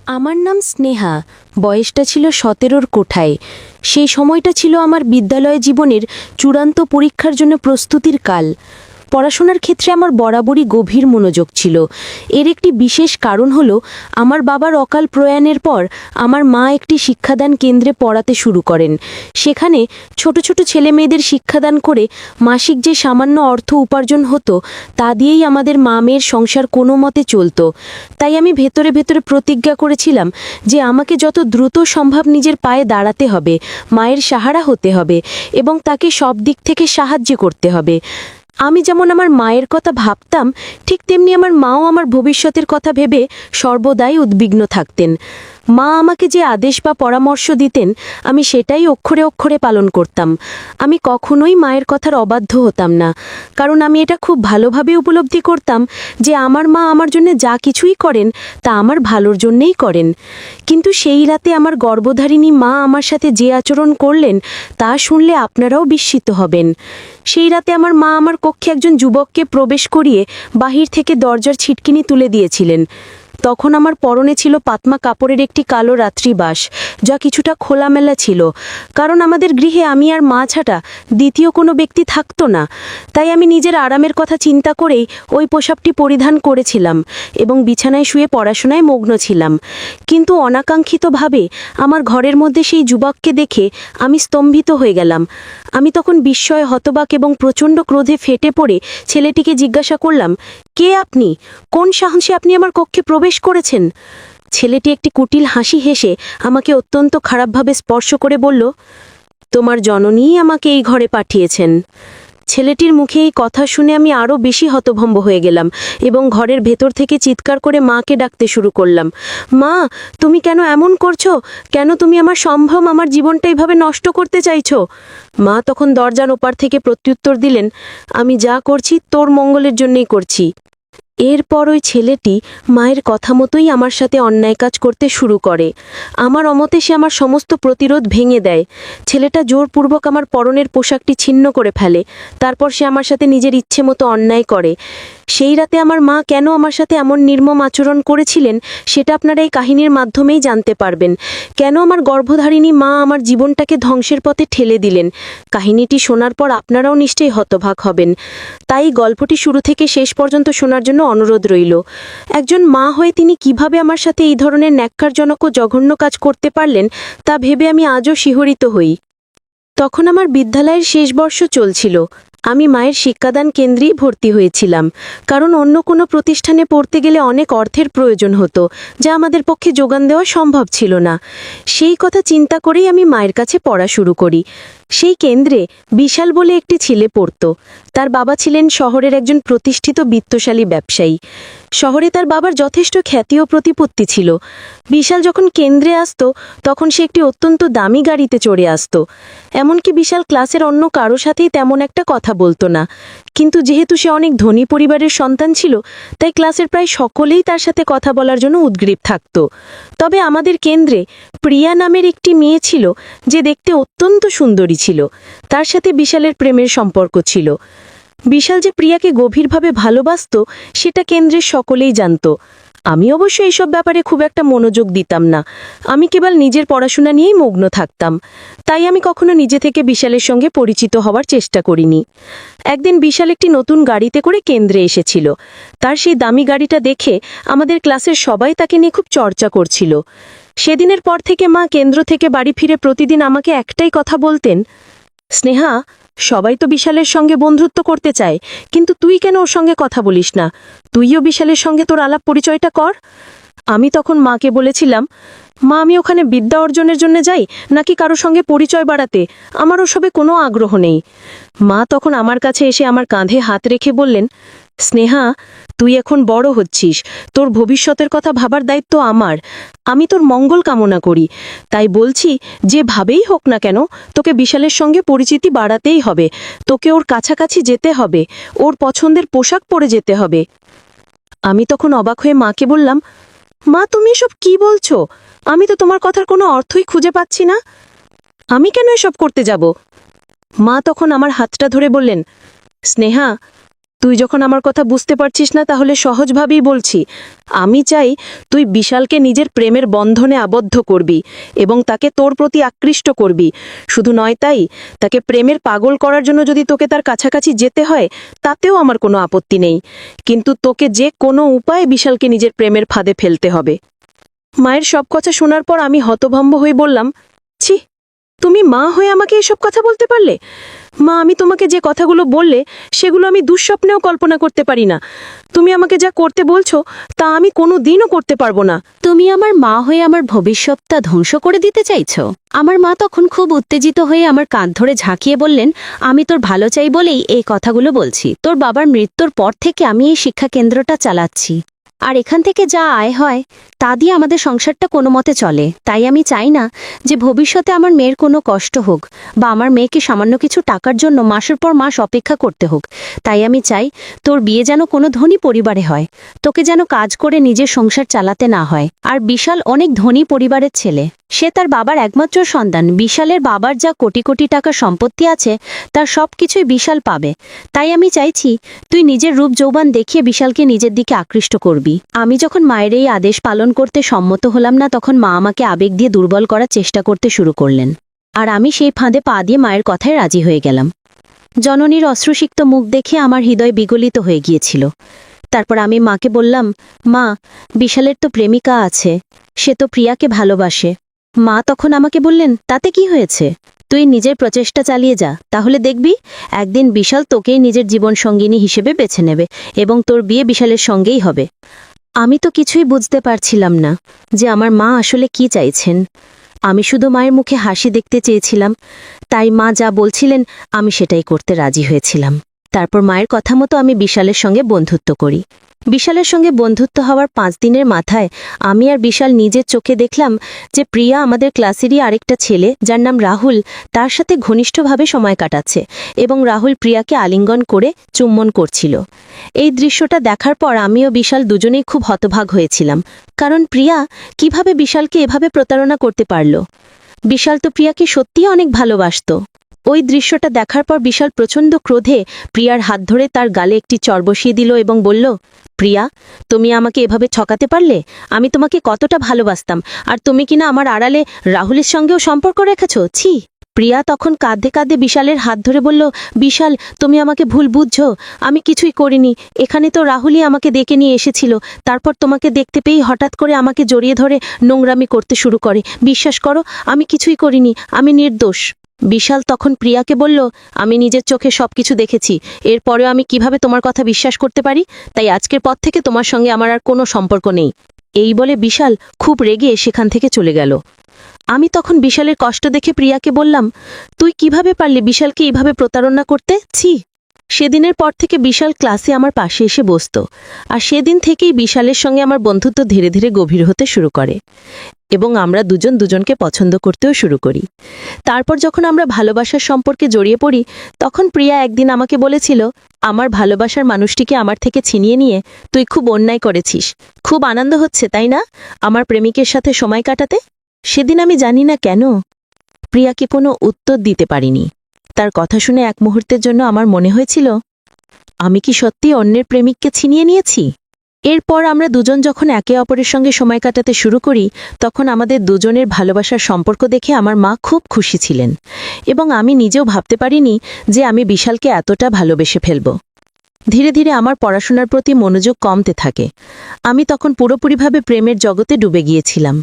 আমার নাম স্নেহা। বয়সটা ছিল ১৭র কোঠায়। সেই সময়টা ছিল আমার বিদ্যালয় জীবনের চূড়ান্ত পরীক্ষার জন্য প্রস্তুতির কাল। পড়াশোনার ক্ষেত্রে আমার বরাবরই গভীর মনোযোগ ছিল। এর একটি বিশেষ কারণ হলো আমার বাবার অকাল প্রয়াণের পর আমার মা একটি শিক্ষাদান কেন্দ্রে পড়াতে শুরু করেন। সেখানে ছোট ছোট ছেলেমেয়েদের শিক্ষাদান করে মাসিক যে সামান্য অর্থ উপার্জন হতো তা দিয়েই আমাদের মা মেয়ের সংসার কোনো মতে চলত। তাই আমি ভেতরে ভেতরে প্রতিজ্ঞা করেছিলাম যে আমাকে যত দ্রুত সম্ভব নিজের পায়ে দাঁড়াতে হবে, মায়ের সাহারা হতে হবে এবং তাকে সব দিক থেকে সাহায্য করতে হবে। আমি যেমন আমার মায়ের কথা ভাবতাম, ঠিক তেমনি আমার মাও আমার ভবিষ্যতের কথা ভেবে সর্বদাই উদ্বিগ্ন থাকতেন। মা আমাকে যে আদেশ বা পরামর্শ দিতেন আমি সেটাই অক্ষরে অক্ষরে পালন করতাম। আমি কখনোই মায়ের কথার অবাধ্য হতাম না, কারণ আমি এটা খুব ভালোভাবে উপলব্ধি করতাম যে আমার মা আমার জন্য যা কিছুই করেন তা আমার ভালোর জন্যেই করেন। কিন্তু সেই রাতে আমার গর্ভধারিণী মা আমার সাথে যে আচরণ করলেন তা শুনলে আপনারাও বিস্মিত হবেন। সেই রাতে আমার মা আমার কক্ষে একজন যুবককে প্রবেশ করিয়ে বাহির থেকে দরজার ছিটকিনি তুলে দিয়েছিলেন। তখন আমার পরনে ছিল পাতমা কাপড়ের একটি কালো রাত্রিবাস, যা কিছুটা খোলামেলা ছিল, কারণ আমাদের গৃহে আমি আর মা ছাড়া দ্বিতীয় কোনো ব্যক্তি থাকতো না। তাই আমি নিজের আরামের কথা চিন্তা করেই ওই পোশাকটি পরিধান করেছিলাম এবং বিছানায় শুয়ে পড়াশোনায় মগ্ন ছিলাম। কিন্তু অনাকাঙ্ক্ষিতভাবে আমার ঘরের মধ্যে সেই যুবককে দেখে আমি স্তম্ভিত হয়ে গেলাম। আমি তখন বিস্ময়ে হতবাক এবং প্রচণ্ড ক্রোধে ফেটে পড়ে ছেলেটিকে জিজ্ঞাসা করলাম, কে আপনি? কোন সাহসে আপনি আমার কক্ষে প্রবেশ করেছেন? ছেলেটি একটি কুটিল হাসি হেসে আমাকে অত্যন্ত খারাপভাবে স্পর্শ করে বলল, তোমার জননীই আমাকে এই ঘরে পাঠিয়েছেন। ছেলেটির মুখে এই কথা শুনে আমি আরও বেশি হতভম্ব হয়ে গেলাম এবং ঘরের ভেতর থেকে চিৎকার করে মাকে ডাকতে শুরু করলাম, মা, তুমি কেন এমন করছো? কেন তুমি আমার সম্ভ্রম, আমার জীবনটা এইভাবে নষ্ট করতে চাইছো? মা তখন দরজার ওপার থেকে প্রত্যুত্তর দিলেন, আমি যা করছি তোর মঙ্গলের জন্যই করছি। এরপর ওই ছেলেটি মায়ের কথা মতোই আমার সাথে অন্যায় কাজ করতে শুরু করে। আমার অমতে সে আমার সমস্ত প্রতিরোধ ভেঙে দেয়। ছেলেটা জোরপূর্বক আমার পরনের পোশাকটি ছিন্ন করে ফেলে। তারপর সে আমার সাথে নিজের ইচ্ছে মতো অন্যায় করে। সেই রাতে আমার মা কেন আমার সাথে এমন নির্মম আচরণ করেছিলেন সেটা আপনারা এই কাহিনীর মাধ্যমেই জানতে পারবেন। কেন আমার গর্ভধারিণী মা আমার জীবনটাকে ধ্বংসের পথে ঠেলে দিলেন। কাহিনীটি শোনার পর আপনারাও নিশ্চয়ই হতবাক হবেন। তাই গল্পটি শুরু থেকে শেষ পর্যন্ত শোনার জন্য অনুরোধ রইল। একজন মা হয়ে তিনি কিভাবে আমার সাথে এই ধরনের ন্যাক্কারজনক ও জঘন্য কাজ করতে পারলেন তা ভেবে আমি আজও শিহরিত হই। তখন আমার বিদ্যালয়ের শেষ বর্ষ চলছিল। আমি মায়ের শিক্ষাদান কেন্দ্রেই ভর্তি হয়েছিলাম, কারণ অন্য কোনো প্রতিষ্ঠানে পড়তে গেলে অনেক অর্থের প্রয়োজন হতো, যা আমাদের পক্ষে যোগান দেওয়া সম্ভব ছিল না। সেই কথা চিন্তা করেই আমি মায়ের কাছে পড়া শুরু করি। সেই কেন্দ্রে বিশাল বলে একটি ছেলে পড়ত। তার বাবা ছিলেন শহরের একজন প্রতিষ্ঠিত বিত্তশালী ব্যবসায়ী। শহরে তার বাবার যথেষ্ট খ্যাতি ও প্রতিপত্তি ছিল। বিশাল যখন কেন্দ্রে আসতো তখন সে একটি অত্যন্ত দামি গাড়িতে চড়ে আসতো। এমনকি বিশাল ক্লাসের অন্য কারো সাথেই তেমন একটা কথা বলতো না। কিন্তু যেহেতু সে অনেক ধনী পরিবারের সন্তান ছিল, তাই ক্লাসের প্রায় সকলেই তার সাথে কথা বলার জন্য উদগ্রীব থাকত। তবে আমাদের কেন্দ্রে প্রিয়া নামের একটি মেয়ে ছিল, যে দেখতে অত্যন্ত সুন্দরী ছিল। তার সাথে বিশালের প্রেমের সম্পর্ক ছিল। বিশাল যে প্রিয়াকে গভীরভাবে ভালোবাসত সেটা কেন্দ্রের সকলেই জানত। আমি অবশ্য এইসব ব্যাপারে খুব একটা মনোযোগ দিতাম না। আমি কেবল নিজের পড়াশোনা নিয়েই মগ্ন থাকতাম। তাই আমি কখনো নিজে থেকে বিশালের সঙ্গে পরিচিত হওয়ার চেষ্টা করিনি। একদিন বিশাল একটি নতুন গাড়িতে করে কেন্দ্রে এসেছিল। তার সেই দামি গাড়িটা দেখে আমাদের ক্লাসের সবাই তাকে নিয়ে খুব চর্চা করছিল। সেদিনের পর থেকে মা কেন্দ্র থেকে বাড়ি ফিরে প্রতিদিন আমাকে একটাই কথা বলতেন, স্নেহা, সবাই তো বিশালের সঙ্গে বন্ধুত্ব করতে চায়, কিন্তু তুই কেন ওর সঙ্গে কথা বলিস না? তুইও বিশালের সঙ্গে তোর আলাপ পরিচয়টা কর। আমি তখন মাকে বলেছিলাম, মা, আমি ওখানে বিদ্যা অর্জনের জন্য যাই নাকি কারো সঙ্গে পরিচয় বাড়াতে? আমার ওসবে কোনো আগ্রহ নেই। মা তখন আমার কাছে এসে আমার কাঁধে হাত রেখে বললেন, স্নেহা, তুই এখন বড় হচ্ছিস, তোর ভবিষ্যতের কথা ভাবার দায়িত্ব আমার। আমি তোর মঙ্গল কামনা করি। তাই বলছি, যেভাবেই হোক না কেন তোকে বিশালের সঙ্গে পরিচিতি বাড়াতেই হবে। তোকে ওর কাছাকাছি যেতে হবে, ওর পছন্দের পোশাক পরে যেতে হবে। আমি তখন অবাক হয়ে মাকে বললাম, মা, তুমি এসব কি বলছো? আমি তো তোমার কথার কোনো অর্থই খুঁজে পাচ্ছি না। আমি কেন এসব করতে যাব? মা তখন আমার হাতটা ধরে বললেন, স্নেহা, তুই যখন আমার কথা বুঝতে পারছিস না তাহলে সহজভাবেই বলছি, আমি চাই তুই বিশালকে নিজের প্রেমের বন্ধনে আবদ্ধ করবি এবং তাকে তোর প্রতি আকৃষ্ট করবি। শুধু নয় তাই, তাকে প্রেমের পাগল করার জন্য যদি তোকে তার কাছাকাছি যেতে হয় তাতেও আমার কোনো আপত্তি নেই, কিন্তু তোকে যে কোনো উপায়ে বিশালকে নিজের প্রেমের ফাঁদে ফেলতে হবে। মায়ের সব কথা শোনার পর আমি হতভম্ব হয়ে বললাম, ছি, তুমি মা হয়ে আমাকে এসব কথা বলতে পারলে? মা, আমি তোমাকে যে কথাগুলো বললে সেগুলো আমি দুঃস্বপ্নেও কল্পনা করতে পারি না। তুমি আমাকে যা করতে বলছো তা আমি কোনো দিনও করতে পারবো না। তুমি আমার মা হয়ে আমার ভবিষ্যৎটা ধ্বংস করে দিতে চাইছো? আমার মা তখন খুব উত্তেজিত হয়ে আমার কাঁধ ধরে ঝাঁকিয়ে বললেন, আমি তোর ভালো চাই বলেই এই কথাগুলো বলছি। তোর বাবার মৃত্যুর পর থেকে আমি এই শিক্ষা কেন্দ্রটা চালাচ্ছি, আর এখান থেকে যা আয় হয় তা দিয়ে আমাদের সংসারটা কোনো মতে চলে। তাই আমি চাই না যে ভবিষ্যতে আমার মেয়ের কোনো কষ্ট হোক বা আমার মেয়েকে সামান্য কিছু টাকার জন্য মাসের পর মাস অপেক্ষা করতে হোক। তাই আমি চাই তোর বিয়ে যেন কোনো ধনী পরিবারে হয়, তোকে যেন কাজ করে নিজের সংসার চালাতে না হয়। আর বিশাল অনেক ধনী পরিবারের ছেলে, সে তার বাবার একমাত্র সন্তান। বিশালের বাবার যা কোটি কোটি টাকা সম্পত্তি আছে তার সব কিছুই বিশাল পাবে। তাই আমি চাইছি তুই নিজের রূপ যৌবন দেখিয়ে বিশালকে নিজের দিকে আকৃষ্ট করবি। আমি যখন মায়ের এই আদেশ পালন করতে সম্মত হলাম না, তখন মা আমাকে আবেগ দিয়ে দুর্বল করার চেষ্টা করতে শুরু করলেন, আর আমি সেই ফাঁদে পা দিয়ে মায়ের কথায় রাজি হয়ে গেলাম। জননীর অশ্রুসিক্ত মুখ দেখে আমার হৃদয় বিগলিত হয়ে গিয়েছিল। তারপর আমি মাকে বললাম, মা, বিশালের তো প্রেমিকা আছে, সে তো প্রিয়াকে ভালোবাসে। মা তখন আমাকে বললেন, তাতে কি হয়েছে? তুই নিজের প্রচেষ্টা চালিয়ে যা, তাহলে দেখবি একদিন বিশাল তোকেই নিজের জীবনসঙ্গিনী হিসেবে বেছে নেবে এবং তোর বিয়ে বিশালের সঙ্গেই হবে। আমি তো কিছুই বুঝতে পারছিলাম না যে আমার মা আসলে কি চাইছেন। আমি শুধু মায়ের মুখে হাসি দেখতে চেয়েছিলাম, তাই মা যা বলছিলেন আমি সেটাই করতে রাজি হয়েছিলাম। তারপর মায়ের কথা মতো আমি বিশালের সঙ্গে বন্ধুত্ব করি। বিশালের সঙ্গে বন্ধুত্ব হওয়ার 5 দিনের মাথায় আমি আর বিশাল নিজের চোখে দেখলাম যে প্রিয়া আমাদের ক্লাসেরই আরেকটা ছেলে, যার নাম রাহুল, তার সাথে ঘনিষ্ঠভাবে সময় কাটাচ্ছে এবং রাহুল প্রিয়াকে আলিঙ্গন করে চুম্বন করছিল। এই দৃশ্যটা দেখার পর আমি ও বিশাল দুজনেই খুব হতভাগ হয়েছিলাম, কারণ প্রিয়া কিভাবে বিশালকে এভাবে প্রতারণা করতে পারল? বিশাল তো প্রিয়াকে সত্যিই অনেক ভালোবাসত। ওই দৃশ্যটা দেখার পর বিশাল প্রচণ্ড ক্রোধে প্রিয়ার হাত ধরে তার গালে একটি চড় বসিয়ে দিল এবং বলল, প্রিয়া, তুমি আমাকে এভাবে ঠকাতে পারলে? আমি তোমাকে কতটা ভালোবাসতাম, আর তুমি কিনা আমার আড়ালে রাহুলের সঙ্গেও সম্পর্ক রেখেছ। ছি! প্রিয়া তখন কাঁদে কাঁদে বিশালের হাত ধরে বলল, বিশাল, তুমি আমাকে ভুল বুঝছো, আমি কিছুই করিনি। এখানে তো রাহুলই আমাকে ডেকে নিয়ে এসেছিল, তারপর তোমাকে দেখতে পেয়েই হঠাৎ করে আমাকে জড়িয়ে ধরে নোংরামি করতে শুরু করে। বিশ্বাস করো, আমি কিছুই করিনি, আমি নির্দোষ। বিশাল তখন প্রিয়াকে বলল, আমি নিজের চোখে সবকিছু দেখেছি, এরপরেও আমি কিভাবে তোমার কথা বিশ্বাস করতে পারি? তাই আজকের পর থেকে তোমার সঙ্গে আমার আর কোনো সম্পর্ক নেই। এই বলে বিশাল খুব রেগে সেখান থেকে চলে গেল। আমি তখন বিশালের কষ্ট দেখে প্রিয়াকে বললাম, তুই কিভাবে পারলি বিশালকে এইভাবে প্রতারণা করতে? ছি! সেদিনের পর থেকে বিশাল ক্লাসে আমার পাশে এসে বসত, আর সেদিন থেকেই বিশালের সঙ্গে আমার বন্ধুত্ব ধীরে ধীরে গভীর হতে শুরু করে এবং আমরা দুজন দুজনকে পছন্দ করতেও শুরু করি। তারপর যখন আমরা ভালোবাসার সম্পর্কে জড়িয়ে পড়ি, তখন প্রিয়া একদিন আমাকে বলেছিল, আমার ভালোবাসার মানুষটিকে আমার থেকে ছিনিয়ে নিয়ে তুই খুব অন্যায় করেছিস। খুব আনন্দ হচ্ছে, তাই না, আমার প্রেমিকের সাথে সময় কাটাতে? সেদিন আমি জানি না কেন প্রিয়াকে কোনো উত্তর দিতে পারিনি। তার কথা শুনে এক মুহূর্তের জন্য আমার মনে হয়েছিল, আমি কি সত্যি অন্যের প্রেমিককে ছিনিয়ে নিয়েছি? এরপর আমরা দুজন যখন একে অপরের সঙ্গে সময় কাটাতে শুরু করি, তখন আমাদের দুজনের ভালোবাসার সম্পর্ক দেখে আমার মা খুব খুশি ছিলেন এবং আমি নিজেও ভাবতে পারিনি যে আমি বিশালকে এতটা ভালোবেসে ফেলব। ধীরে ধীরে আমার পড়াশোনার প্রতি মনোযোগ কমতে থাকে। আমি তখন পুরোপুরিভাবে প্রেমের জগতে ডুবে গিয়েছিলাম।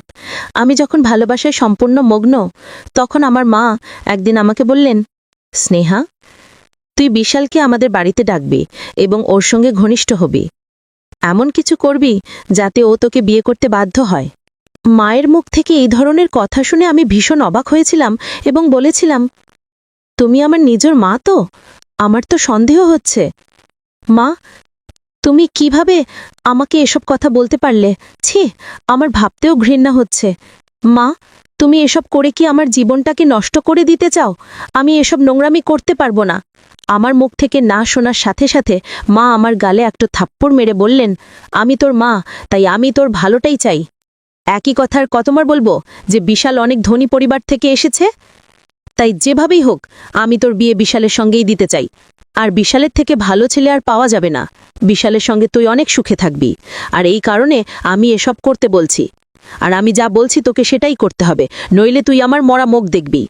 আমি যখন ভালোবাসায় সম্পূর্ণ মগ্ন, তখন আমার মা একদিন আমাকে বললেন, স্নেহা, তুই বিশালকে আমাদের বাড়িতে ডাকবি এবং ওর সঙ্গে ঘনিষ্ঠ হবি। এমন কিছু করবি যাতে ও তোকে বিয়ে করতে বাধ্য হয়। মায়ের মুখ থেকে এই ধরনের কথা শুনে আমি ভীষণ অবাক হয়েছিলাম এবং বলেছিলাম, তুমি আমার নিজের মা তো? আমার তো সন্দেহ হচ্ছে। মা, তুমি কিভাবে আমাকে এসব কথা বলতে পারলে? ছি, আমার ভাবতেও ঘৃণা হচ্ছে। মা, তুমি এসব করে কি আমার জীবনটাকে নষ্ট করে দিতে চাও? আমি এসব নোংরামি করতে পারবো না। আমার মুখ থেকে না শোনার সাথে সাথে মা আমার গালে একটা থাপ্পড় মেরে বললেন, আমি তোর মা, তাই আমি তোর ভালোটাই চাই। একই কথার কতবার বলবো যে বিশাল অনেক ধনী পরিবার থেকে এসেছে? তাই যেভাবেই হোক আমি তোর বিয়ে বিশালের সঙ্গেই দিতে চাই। আর বিশালের থেকে ভালো ছেলে আর পাওয়া যাবে না। বিশালের সঙ্গে তুই অনেক সুখে থাকবি, আর এই কারণে আমি এসব করতে বলছি। আর আমি যা বলছি তোকে সেটাই করতে হবে, নইলে তুই আমার মরা মুখ দেখবি।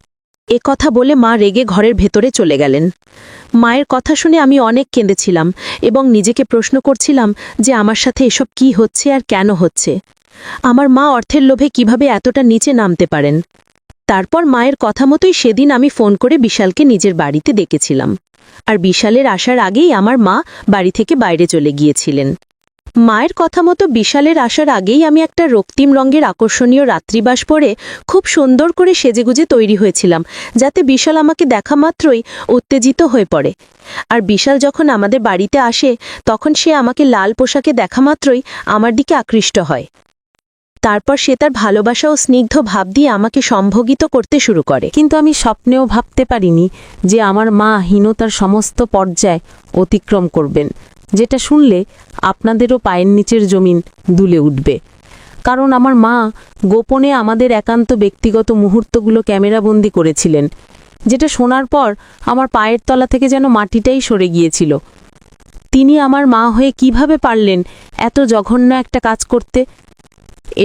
এ কথা বলে মা রেগে ঘরের ভেতরে চলে গেলেন। মায়ের কথা শুনে আমি অনেক কেঁদেছিলাম এবং নিজেকে প্রশ্ন করছিলাম যে আমার সাথে এসব কি হচ্ছে আর কেন হচ্ছে। আমার মা অর্থের লোভে কিভাবে এতটা নিচে নামতে পারেন। তারপর মায়ের কথা মতোই সেদিন আমি ফোন করে বিশালকে নিজের বাড়িতে ডেকেছিলাম। আর বিশালের আসার আগেই আমার মা বাড়ি থেকে বাইরে চলে গিয়েছিলেন। মায়ের কথা মতো বিশালের আসার আগেই আমি একটা রক্তিম রঙের আকর্ষণীয় রাত্রিবাস পরে খুব সুন্দর করে সেজেগুজে তৈরি হয়েছিলাম, যাতে বিশাল আমাকে দেখা মাত্রই উত্তেজিত হয়ে পড়ে। আর বিশাল যখন আমাদের বাড়িতে আসে তখন সে আমাকে লাল পোশাকে দেখা মাত্রই আমার দিকে আকৃষ্ট হয়। তারপর সে তার ভালোবাসা ও স্নিগ্ধ ভাব দিয়ে আমাকে সম্ভোগিত করতে শুরু করে। কিন্তু আমি স্বপ্নেও ভাবতে পারিনি যে আমার মা হীনতার সমস্ত পর্যায় অতিক্রম করবেন, যেটা শুনলে আপনাদেরও পায়ের নিচের জমিন দুলে উঠবে। কারণ আমার মা গোপনে আমাদের একান্ত ব্যক্তিগত মুহূর্তগুলো ক্যামেরাবন্দি করেছিলেন, যেটা শোনার পর আমার পায়ের তলা থেকে যেন মাটিটাই সরে গিয়েছিল। তিনি আমার মা হয়ে কিভাবে পারলেন এত জঘন্য একটা কাজ করতে?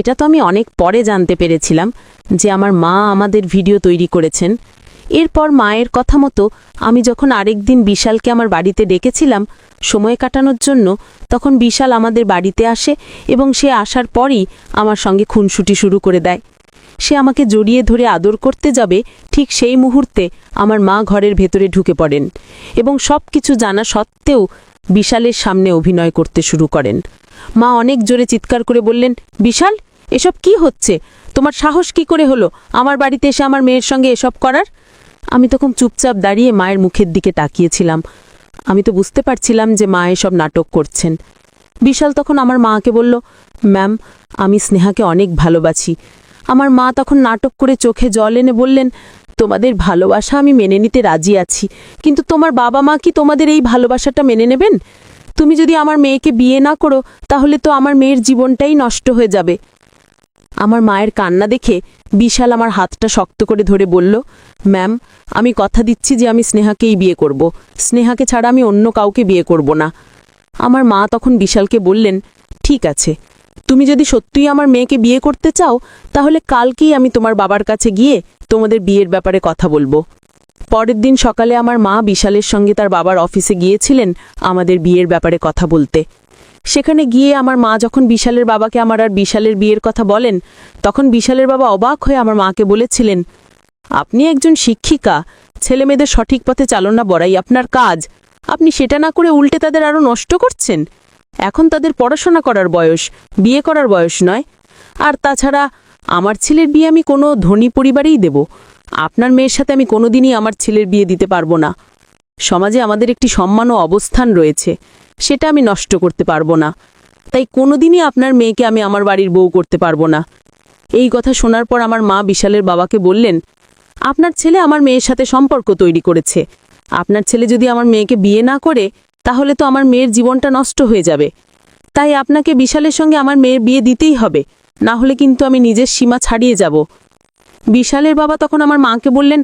এটা তো আমি অনেক পরে জানতে পেরেছিলাম যে আমার মা আমাদের ভিডিও তৈরি করেছেন। এরপর মায়ের কথা মতো আমি যখন আরেকদিন বিশালকে আমার বাড়িতে ডেকেছিলাম সময় কাটানোর জন্য, তখন বিশাল আমাদের বাড়িতে আসে এবং সে আসার পরই আমার সঙ্গে খুনসুটি শুরু করে দেয়। সে আমাকে জড়িয়ে ধরে আদর করতে যাবে, ঠিক সেই মুহূর্তে আমার মা ঘরের ভেতরে ঢুকে পড়েন এবং সব কিছু জানা সত্ত্বেও বিশালের সামনে অভিনয় করতে শুরু করেন। মা অনেক জোরে চিৎকার করে বললেন, বিশাল, এসব কি হচ্ছে? তোমার সাহস কি করে হলো আমার বাড়িতে এসে আমার মেয়ের সঙ্গে এসব করার? আমি তখন চুপচাপ দাঁড়িয়ে মায়ের মুখের দিকে তাকিয়েছিলাম। আমি তো বুঝতে পারছিলাম যে মা এসব নাটক করছেন। বিশাল তখন আমার মাকে বলল, ম্যাম, আমি স্নেহাকে অনেক ভালোবাসি। আমার মা তখন নাটক করে চোখে জল এনে বললেন, তোমাদের ভালোবাসা আমি মেনে নিতে রাজি আছি, কিন্তু তোমার বাবা মা কি তোমাদের এই ভালোবাসাটা মেনে নেবেন? তুমি যদি আমার মেয়েকে বিয়ে না করো তাহলে তো আমার মেয়ের জীবনটাই নষ্ট হয়ে যাবে। আমার মায়ের কান্না দেখে বিশাল আমার হাতটা শক্ত করে ধরে বলল, ম্যাম, আমি কথা দিচ্ছি যে আমি স্নেহাকেই বিয়ে করব। স্নেহাকে ছাড়া আমি অন্য কাউকে বিয়ে করব না। আমার মা তখন বিশালকে বললেন, ঠিক আছে, তুমি যদি সত্যিই আমার মেয়েকে বিয়ে করতে চাও তাহলে কালকেই আমি তোমার বাবার কাছে গিয়ে তোমাদের বিয়ের ব্যাপারে কথা বলবো। পরের দিন সকালে আমার মা বিশালের সঙ্গে তার বাবার অফিসে গিয়েছিলেন আমাদের বিয়ের ব্যাপারে কথা বলতে। সেখানে গিয়ে আমার মা যখন বিশালের বাবাকে আমার আর বিশালের বিয়ের কথা বলেন, তখন বিশালের বাবা অবাক হয়ে আমার মাকে বলেছিলেন, আপনি একজন শিক্ষিকা, ছেলেমেয়েদের সঠিক পথে চালনা বড়াই আপনার কাজ, আপনি সেটা না করে উল্টে তাদের আরও নষ্ট করছেন। এখন তাদের পড়াশোনা করার বয়স, বিয়ে করার বয়স নয়। আর তাছাড়া আমার ছেলের বিয়ে আমি কোনো ধনী পরিবারেই দেব। আপনার মেয়ের সাথে আমি কোনোদিনই আমার ছেলের বিয়ে দিতে পারবো না। সমাজে আমাদের একটি সম্মান ও অবস্থান রয়েছে, সেটা আমি নষ্ট করতে পারবো না। তাই কোনোদিনই আপনার মেয়েকে আমি আমার বাড়ির বউ করতে পারবো না। এই কথা শোনার পর আমার মা বিশালের বাবাকে বললেন, আপনার ছেলে আমার মেয়ের সাথে সম্পর্ক তৈরি করেছে। আপনার ছেলে যদি আমার মেয়েকে বিয়ে না করে তাহলে তো আমার মেয়ের জীবনটা নষ্ট হয়ে যাবে। তাই আপনাকে বিশালের সঙ্গে আমার মেয়ের বিয়ে দিতেই হবে, না হলে কিন্তু আমি নিজের সীমা ছাড়িয়ে যাব। বিশালের বাবা তখন আমার মাকে বললেন,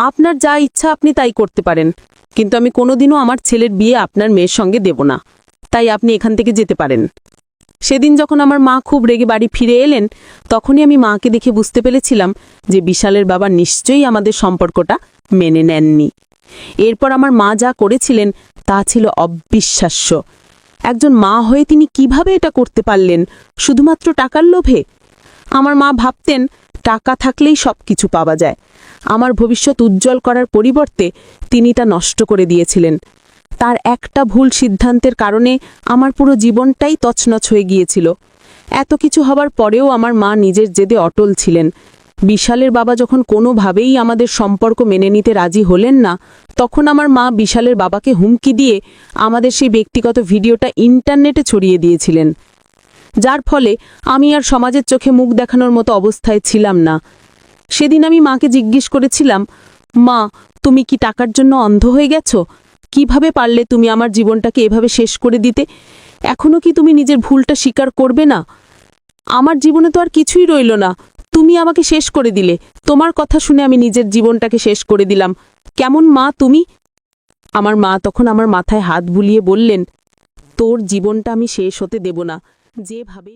আপনার যা ইচ্ছা আপনি তাই করতে পারেন, কিন্তু আমি কোনোদিনও আমার ছেলের বিয়ে আপনার মেয়ের সঙ্গে দেব না। তাই আপনি এখান থেকে যেতে পারেন। সেদিন যখন আমার মা খুব রেগে বাড়ি ফিরে এলেন, তখনই আমি মাকে দেখে বুঝতে পেরেছিলাম যে বিশালের বাবা নিশ্চয়ই আমাদের সম্পর্কটা মেনে নেননি। এরপর আমার মা যা করেছিলেন তা ছিল অবিশ্বাস্য। একজন মা হয়ে তিনি কিভাবে এটা করতে পারলেন, শুধুমাত্র টাকার লোভে? আমার মা ভাবতেন টাকা থাকলেই সব কিছু পাওয়া যায়। আমার ভবিষ্যৎ উজ্জ্বল করার পরিবর্তে তিনি তা নষ্ট করে দিয়েছিলেন। তার একটা ভুল সিদ্ধান্তের কারণে আমার পুরো জীবনটাই তছনছ হয়ে গিয়েছিল। এত কিছু হবার পরেও আমার মা নিজের জেদে অটল ছিলেন। বিশালের বাবা যখন কোনোভাবেই আমাদের সম্পর্ক মেনে নিতে রাজি হলেন না, তখন আমার মা বিশালের বাবাকে হুমকি দিয়ে আমাদের সেই ব্যক্তিগত ভিডিওটা ইন্টারনেটে ছড়িয়ে দিয়েছিলেন, যার ফলে আমি আর সমাজের চোখে মুখ দেখানোর মতো অবস্থায় ছিলাম না। সেদিন আমি মাকে জিজ্ঞেস করেছিলাম, মা, তুমি কি টাকার জন্য অন্ধ হয়ে গেছো? কিভাবে পারলে তুমি আমার জীবনটাকে এভাবে শেষ করে দিতে? এখনো কি তুমি নিজের ভুলটা স্বীকার করবে না? আমার জীবনে তো আর কিছুই রইল না, তুমি আমাকে শেষ করে দিলে। তোমার কথা শুনে আমি নিজের জীবনটাকে শেষ করে দিলাম। কেমন মা তুমি? আমার মা তখন আমার মাথায় হাত বুলিয়ে বললেন, তোর জীবনটা আমি শেষ হতে দেব না, যেভাবে